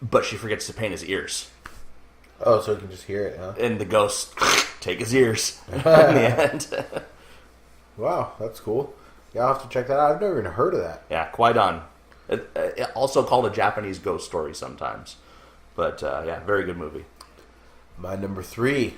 But she forgets to paint his ears. Oh, so he can just hear it, huh? And the ghosts take his ears in the end. Wow, that's cool. Yeah, I'll have to check that out. I've never even heard of that. Yeah, Kwaidan. Also called a Japanese ghost story sometimes. But, yeah, very good movie. My number 3.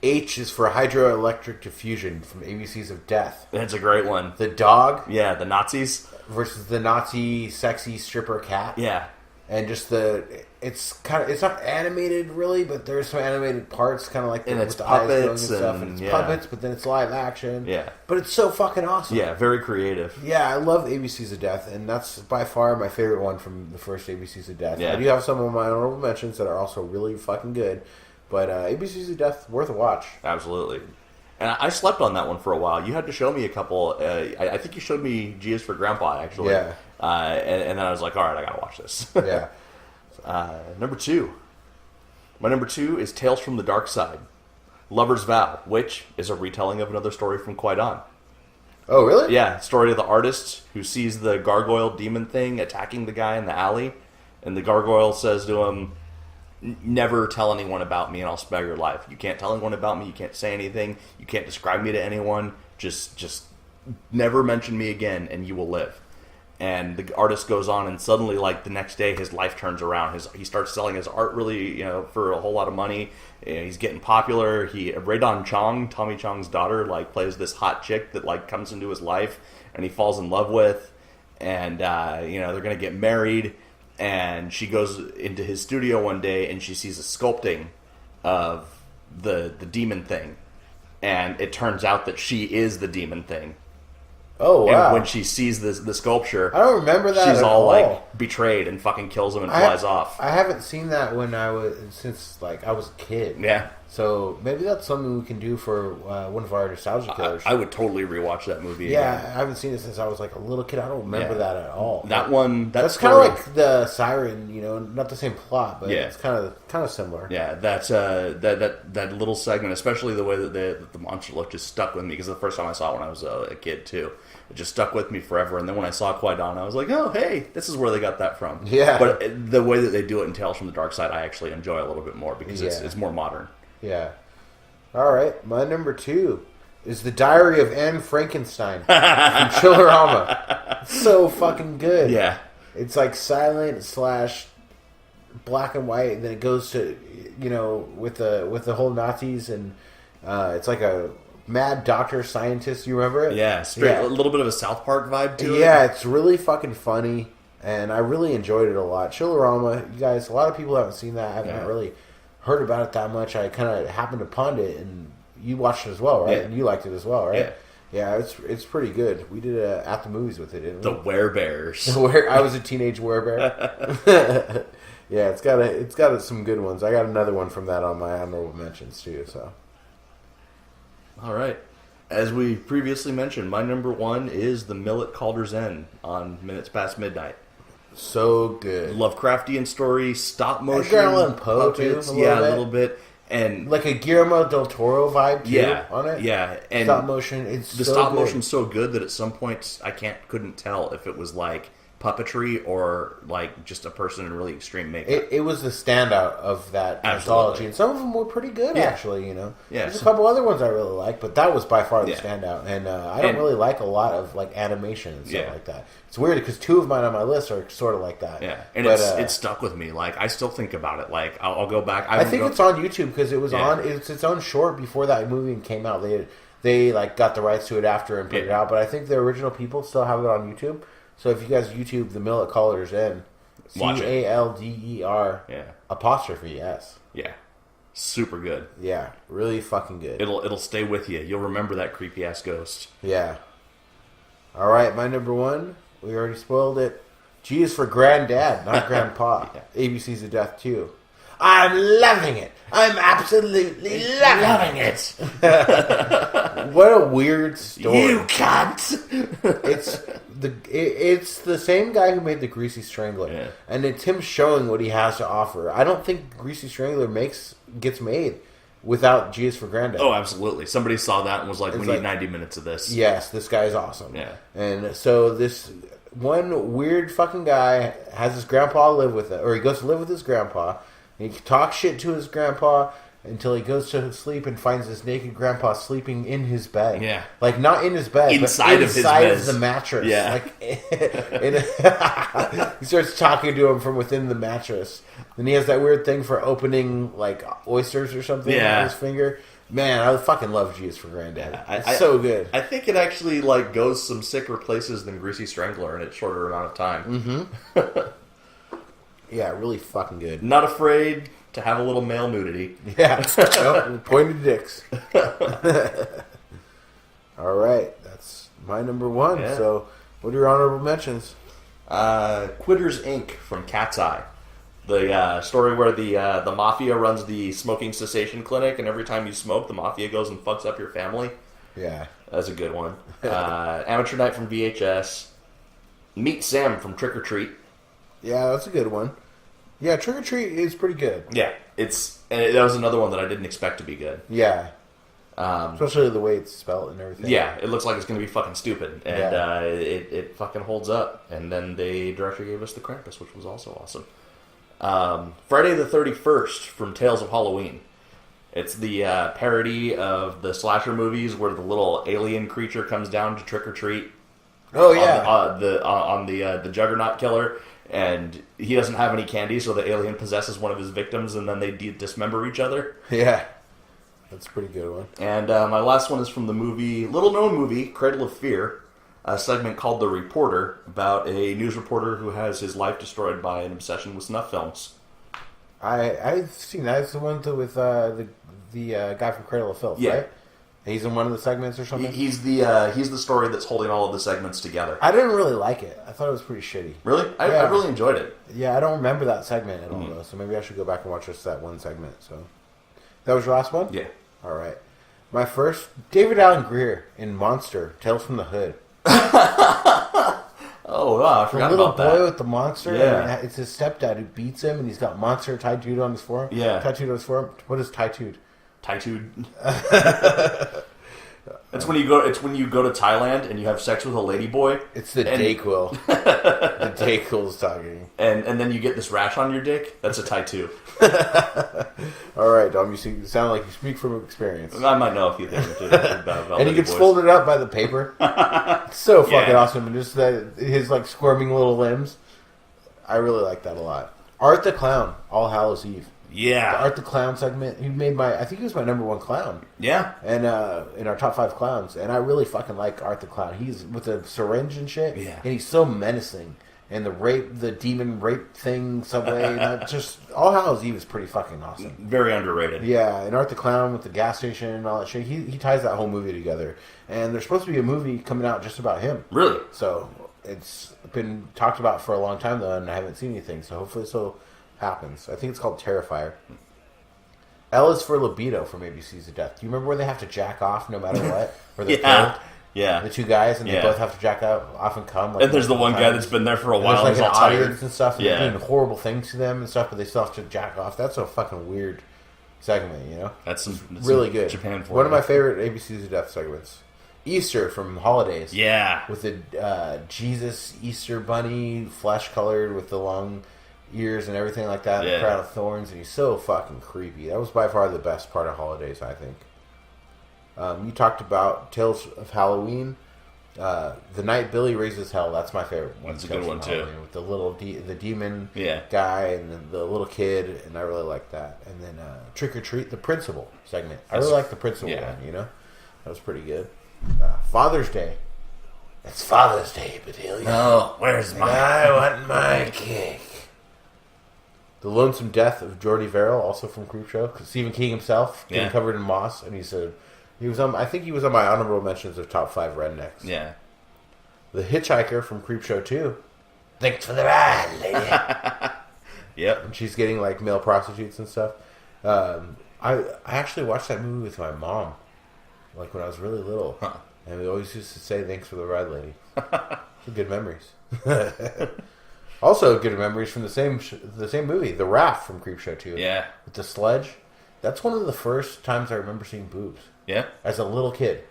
H is for Hydroelectric Diffusion from ABCs of Death. It's a great one. The dog. Yeah, the Nazis. Versus the Nazi sexy stripper cat. Yeah. and just it's not animated really, but there's some animated parts, kind of like it's with the eyes going and puppets stuff, and it's puppets, but then it's live action. Yeah, but it's so fucking awesome. Yeah, very creative. Yeah, I love ABCs of Death, and that's by far my favorite one from the first ABCs of Death. Yeah. I do have some of my honorable mentions that are also really fucking good, but ABCs of Death, worth a watch. Absolutely. And I slept on that one for a while. You had to show me a couple. I think you showed me G is for Grandpa, actually. Yeah. And then I was like, all right, I gotta watch this. Yeah. Number 2. My number 2 is Tales from the Dark Side. Lover's Vow, which is a retelling of another story from Qui-Gon. Oh, really? Yeah, story of the artist who sees the gargoyle demon thing attacking the guy in the alley. And the gargoyle says to him, never tell anyone about me and I'll spare your life. You can't tell anyone about me. You can't say anything. You can't describe me to anyone. Just never mention me again and you will live. And the artist goes on, and suddenly, like, the next day, his life turns around. He starts selling his art really, for a whole lot of money. He's getting popular. Raydon Chong, Tommy Chong's daughter, like, plays this hot chick that, like, comes into his life, and he falls in love with. And, they're going to get married. And she goes into his studio one day, and she sees a sculpting of the demon thing. And it turns out that she is the demon thing. Oh, wow. And when she sees the sculpture, I don't remember that she's at all all. like betrayed and fucking kills him and flies off. I haven't seen that since I was a kid. Yeah. So maybe that's something we can do for one of our nostalgia killers. I would totally rewatch that movie. Yeah, again. I haven't seen it since I was like a little kid. I don't remember that at all. That's kind of like the Siren, not the same plot, but it's kind of similar. Yeah, that's that little segment, especially the way that the monster look just stuck with me, because the first time I saw it when I was a kid too, it just stuck with me forever. And then when I saw Qui-Gon, I was like, oh hey, this is where they got that from. Yeah. But the way that they do it in Tales from the Dark Side, I actually enjoy a little bit more because it's more modern. Yeah. All right, my number 2 is The Diary of Anne Frankenstein from Chillerama. It's so fucking good. Yeah. It's like silent / black and white, and then it goes to with the whole Nazis, and it's like a mad doctor scientist. You remember it? Yeah, a little bit of a South Park vibe to it. Yeah, it's really fucking funny, and I really enjoyed it a lot. Chillerama, you guys, a lot of people haven't seen that. I haven't really heard about it that much. I kind of happened upon it, and you watched it as well, right? Yeah. And you liked it as well, right? Yeah. Yeah, it's pretty good. We did at the movies with it, didn't we? The Werebears. I was a teenage werebear. Yeah, it's got some good ones. I got another one from that on my honorable mentions too. So, all right. As we previously mentioned, my number 1 is The Mill at Calder's End on Minutes Past Midnight. so good. Lovecraftian story, stop motion, Edgar Allan Poe too, a little bit, and like a Guillermo del Toro vibe too on it. Yeah, and stop motion. The stop motion's so good that at some points I couldn't tell if it was like puppetry or like just a person in really extreme makeup. It was the standout of that anthology, and some of them were pretty good actually. Yeah, there's a couple other ones I really like, but that was by far the standout. And I don't really like a lot of like animation and stuff like that. It's weird because 2 of mine on my list are sort of like that. Yeah, and it stuck with me. Like I still think about it. Like I'll go back. I think it's on YouTube because it was on. It's its own short before that movie came out. They like got the rights to it after and put it out, but I think the original people still have it on YouTube. So if you guys YouTube The Mill at Calder's End, CALDER apostrophe S. Yeah. Super good. Yeah, really fucking good. It'll stay with you. You'll remember that creepy ass ghost. Yeah. All right, my number 1. We already spoiled it. G is for Granddad, not Grandpa. ABC's of Death 2. I'm loving it. I'm absolutely loving it. What a weird story. You can't. It's the same guy who made the Greasy Strangler, and it's him showing what he has to offer. I don't think Greasy Strangler gets made without G is for Granddad. Oh, absolutely. Somebody saw that and was like, "We need 90 minutes of this." Yes, this guy is awesome. Yeah, and so this one weird fucking guy has his grandpa live with it, or he goes to live with his grandpa. And he talks shit to his grandpa until he goes to sleep and finds his naked grandpa sleeping in his bed. Yeah. Like, not in his bed, inside but inside of the mattress. Yeah. Like, he starts talking to him from within the mattress. Then he has that weird thing for opening, like, oysters or something on his finger. Man, I fucking love G is for Granddad. It's so good. I think it actually, like, goes some sicker places than Greasy Strangler in a shorter amount of time. Mm-hmm. Yeah, really fucking good. Not afraid to have a little male nudity. Yeah. Nope, pointed dicks. All right. That's my number one. Yeah. So, what are your honorable mentions? Quitters, Inc. from Cat's Eye. The story where the mafia runs the smoking cessation clinic, and every time you smoke, the mafia goes and fucks up your family. Yeah. That's a good one. Amateur Night from VHS. Meet Sam from Trick or Treat. Yeah, that's a good one. Yeah, Trick or Treat is pretty good. Yeah, that was another one that I didn't expect to be good. Yeah. Especially the way it's spelled and everything. Yeah, it looks like it's going to be fucking stupid, and it fucking holds up. And then the director gave us the Krampus, which was also awesome. Friday the 31st from Tales of Halloween. It's the parody of the slasher movies where the little alien creature comes down to trick or treat. Oh yeah, on the Juggernaut killer, and he doesn't have any candy, so the alien possesses one of his victims, and then they dismember each other. Yeah, that's a pretty good one. And my last one is from the little known movie, Cradle of Fear, a segment called The Reporter, about a news reporter who has his life destroyed by an obsession with snuff films. I've seen that. It's the one with the guy from Cradle of Filth, right? He's in one of the segments or something? He's the story that's holding all of the segments together. I didn't really like it. I thought it was pretty shitty. Really? I really enjoyed it. Yeah, I don't remember that segment at all, though, so maybe I should go back and watch just that one segment. So, that was your last one? Yeah. All right. My first, David Allen Greer in Monster, Tales from the Hood. Oh, wow, I forgot about that. The little boy with the monster, yeah. It's his stepdad who beats him, and he's got monster tattooed on his forearm. Yeah. Tattooed on his forearm. What is tattooed? Tattooed. It's when you go to Thailand and you have sex with a ladyboy. It's the Dayquil. The Dayquil's talking. And then you get this rash on your dick. That's a tattoo. All right, Dom. You sound like you speak from experience. I might know a few things about and he gets folded up by the paper. It's so fucking awesome, and just his like squirming little limbs. I really like that a lot. Art the Clown, All Hallows Eve. Yeah. The Art the Clown segment. I think he was my number one clown. Yeah. And in our top 5 clowns. And I really fucking like Art the Clown. He's with the syringe and shit. Yeah. And he's so menacing. And the demon rape thing, Subway. Just All Hallows Eve is pretty fucking awesome. Very underrated. Yeah. And Art the Clown with the gas station and all that shit. He ties that whole movie together. And there's supposed to be a movie coming out just about him. Really? So it's been talked about for a long time, though, and I haven't seen anything. So hopefully this will happens. I think it's called Terrifier. L is for Libido from ABC's of Death. Do you remember where they have to jack off no matter what? Where they're killed? Yeah. The two guys, and they both have to jack off and come. Like, and there's the one guy that's been there for a while. There's like an audience tired. And stuff, and they're doing horrible things to them and stuff, but they still have to jack off. That's a fucking weird segment, you know? That's really good. Japan for one of my favorite ABC's of Death segments. Easter from Holidays. Yeah. With the Jesus Easter bunny, flesh-colored with the long ears and everything like that, and the crown of thorns, and he's so fucking creepy. That was by far the best part of Holidays, I think. You talked about Tales of Halloween. The Night Billy Raises Hell, that's my favorite one. That's a good one, too. With the little the demon guy and the little kid, and I really like that. And then Trick or Treat, the Principal segment. I really like the Principal one, you know? That was pretty good. Father's Day. It's Father's Day, Bedelia. Oh, where's my... I want my cake. The Lonesome Death of Jordy Verrill, also from Creepshow. Stephen King himself, getting covered in moss, and he said I think he was on my honorable mentions of top 5 rednecks. Yeah. The Hitchhiker from Creepshow 2. Thanks for the ride, lady. Yep. And she's getting like male prostitutes and stuff. I actually watched that movie with my mom, like when I was really little, and we always used to say "Thanks for the ride, lady." Good memories. Also, good memories from the same movie, The Raft from Creepshow 2. Yeah. With the sledge. That's one of the first times I remember seeing boobs. Yeah. As a little kid.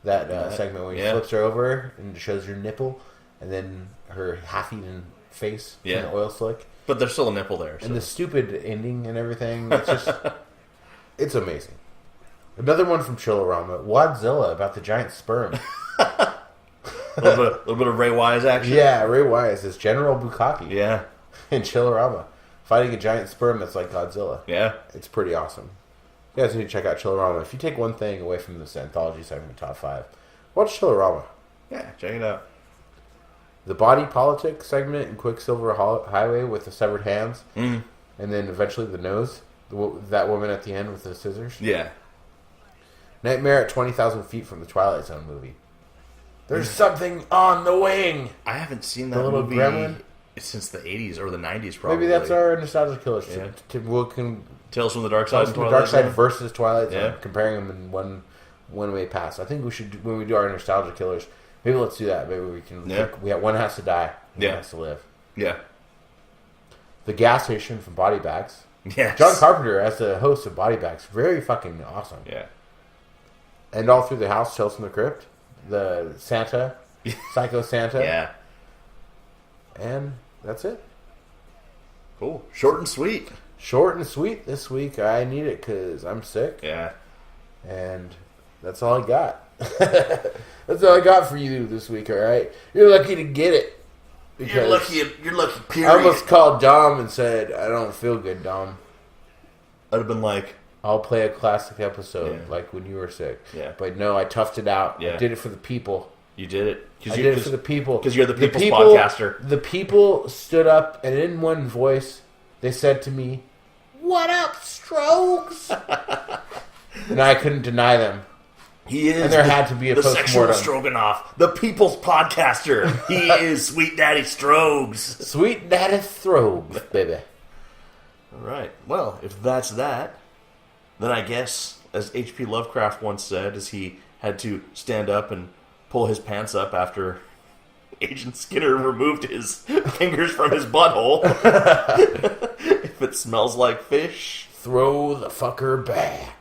That segment where he flips her over and shows her nipple, and then her half-eaten face in the oil slick. But there's still a nipple there. So. And the stupid ending and everything. It's just... it's amazing. Another one from Chillerama. Wadzilla about the giant sperm. A little bit of Ray Wise action. Yeah, Ray Wise is General Bukkake. Yeah. In Chillerama. Fighting a giant sperm that's like Godzilla. Yeah. It's pretty awesome. You guys need to check out Chillerama. If you take one thing away from this anthology segment top 5, watch Chillerama. Yeah, check it out. the body politic segment in Quicksilver Highway with the severed hands, and then eventually the nose. That woman at the end with the scissors. Yeah. Nightmare at 20,000 Feet from the Twilight Zone movie. There's something on the wing. I haven't seen The that little movie gremlin? since the 80s or the 90s, probably. Maybe that's our nostalgia killers. Yeah. Tales Tales from the Dark Side. from the Dark Side versus Twilight Zone, Yeah. comparing them in one way pass. I think we should, when we do our nostalgia killers, maybe let's do that. Maybe we can. Yeah. One has to die. One Yeah. has to live. Yeah. The gas station from Body Bags. Yes. John Carpenter as the host of Body Bags. Very fucking awesome. Yeah. And All Through the House, Tales from the Crypt. The Santa. Psycho Santa. Yeah. And that's it. Cool. Short and sweet. Short and sweet this week. I need it because I'm sick. Yeah. And that's all I got. That's all I got for you this week, alright? You're lucky to get it. You're lucky, period. I almost called Dom and said, I don't feel good, Dom. I'd have been like, I'll play a classic episode, Yeah. like when you were sick. Yeah. But no, I toughed it out. Yeah. I did it for the people. you did it. I did it for the people. Because you're the people's podcaster. The people stood up, and in one voice, they said to me, "What up, Strokes?" And I couldn't deny them. He is. And there had to be a the sexual post-mortem. Stroganoff, the people's podcaster. He is Sweet Daddy Strogs. Sweet Daddy Strokes, baby. All right. Well, if that's that, then I guess, as H.P. Lovecraft once said, as he had to stand up and pull his pants up after Agent Skinner removed his fingers from his butthole. If it smells like fish, Throw the fucker back.